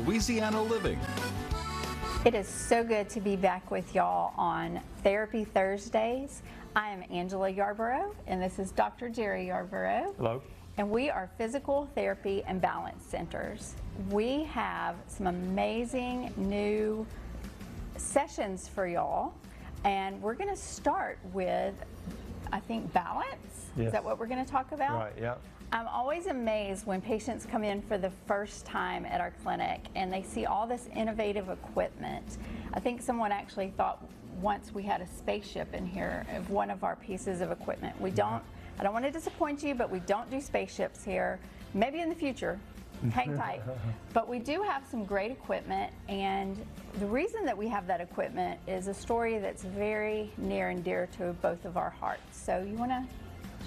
Louisiana Living. It is so good to be back with y'all on Therapy Thursdays. I am Angela Yarborough, and this is Dr. Jerry Yarborough. Hello. And we are physical therapy and balance centers. We have some amazing new sessions for y'all, and we're going to start with, I think, balance. Yes. Is that what we're going to talk about? Right, yeah. I'm always amazed when patients come in for the first time at our clinic and they see all this innovative equipment. I think someone actually thought once we had a spaceship in here of one of our pieces of equipment. We don't, I don't want to disappoint you, but we don't do spaceships here. Maybe in the future, hang tight. But we do have some great equipment, and the reason that we have that equipment is a story that's very near and dear to both of our hearts. So you want to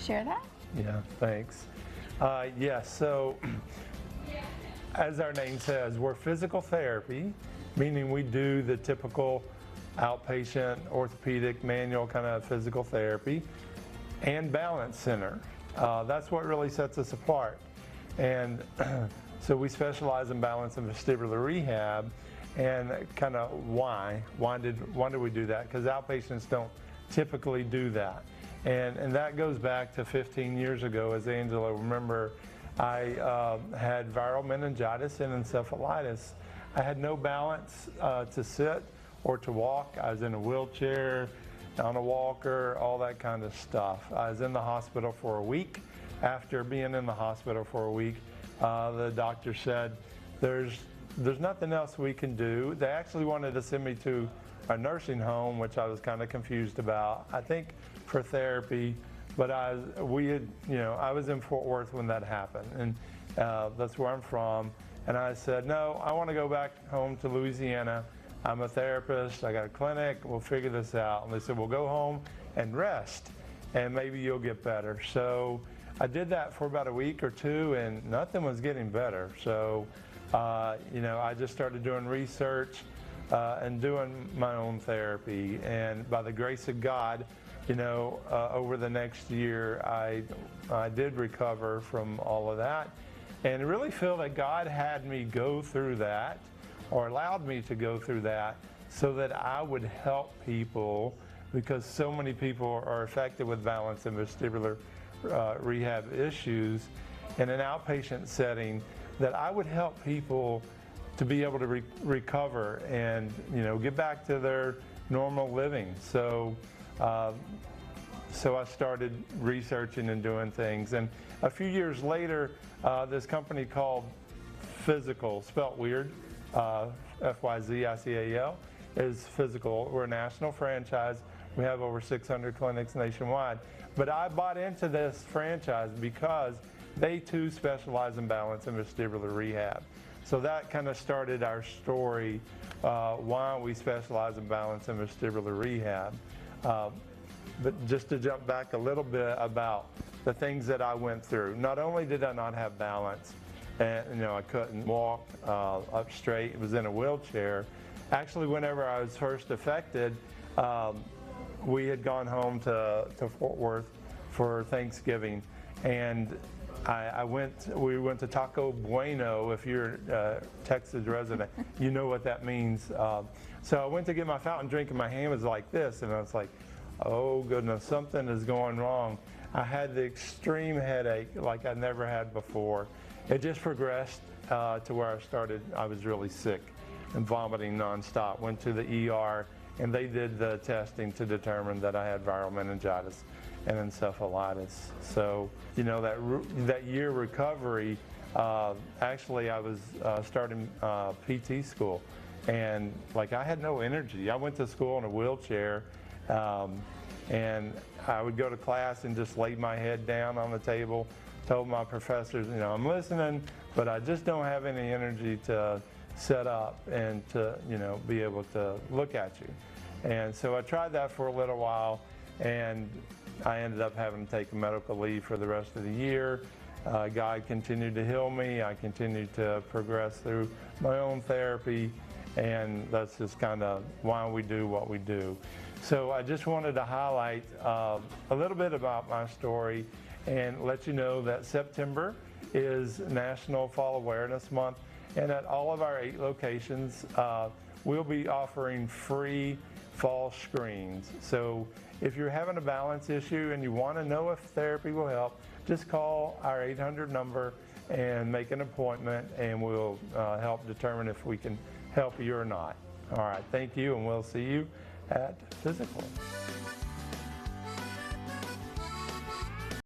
share that? Yeah, thanks. Yes, so as our name says, we're physical therapy, meaning we do the typical outpatient, orthopedic, manual kind of physical therapy, and balance center. That's what really sets us apart. And so we specialize in balance and vestibular rehab. And kind of why did we do that? Because outpatients don't typically do that. And that goes back to 15 years ago. As Angela remember, I had viral meningitis and encephalitis. I had no balance to sit or to walk. I was in a wheelchair, on a walker, all that kind of stuff. I was in the hospital for a week. After being in the hospital for a week, the doctor said, there's nothing else we can do. They actually wanted to send me to a nursing home, which I was kind of confused about, I think for therapy, but I was in Fort Worth when that happened, and that's where I'm from. And I said, no, I want to go back home to Louisiana. I'm a therapist, I got a clinic, we'll figure this out. And they said, well, go home and rest, and maybe you'll get better. So I did that for about a week or two, and nothing was getting better. So, I just started doing research and doing my own therapy. And by the grace of God, over the next year, I did recover from all of that. And I really feel that God had me go through that, or allowed me to go through that, so that I would help people, because so many people are affected with balance and vestibular rehab issues in an outpatient setting, that I would help people to be able to recover and get back to their normal living. So I started researching and doing things, and a few years later, this company called Fyzical, spelt weird, Fyzical, is Fyzical. We're a national franchise. We have over 600 clinics nationwide. But I bought into this franchise because they too specialize in balance and vestibular rehab. So that kind of started our story, why we specialize in balance and vestibular rehab. But just to jump back a little bit about the things that I went through. Not only did I not have balance, and I couldn't walk up straight, was in a wheelchair. Actually, whenever I was first affected, we had gone home to Fort Worth for Thanksgiving, and we went to Taco Bueno. If you're a Texas resident, you know what that means. So I went to get my fountain drink, and my hand was like this, and I was like, oh goodness, something is going wrong. I had the extreme headache like I never had before. It just progressed to where I was really sick and vomiting nonstop. Went to the ER, and they did the testing to determine that I had viral meningitis and encephalitis. So, that year recovery, actually I was starting PT school, and I had no energy. I went to school in a wheelchair, and I would go to class and just lay my head down on the table, told my professors, I'm listening, but I just don't have any energy to set up and to, be able to look at you. And so I tried that for a little while, and I ended up having to take a medical leave for the rest of the year. God continued to heal me. I continued to progress through my own therapy, and that's just kind of why we do what we do. So I just wanted to highlight a little bit about my story and let you know that September is National Fall Awareness Month, And at all of our 8 locations, we'll be offering free fall screens. So if you're having a balance issue and you want to know if therapy will help, just call our 800 number and make an appointment, and we'll help determine if we can help you or not. All right, thank you, and we'll see you at Fyzical.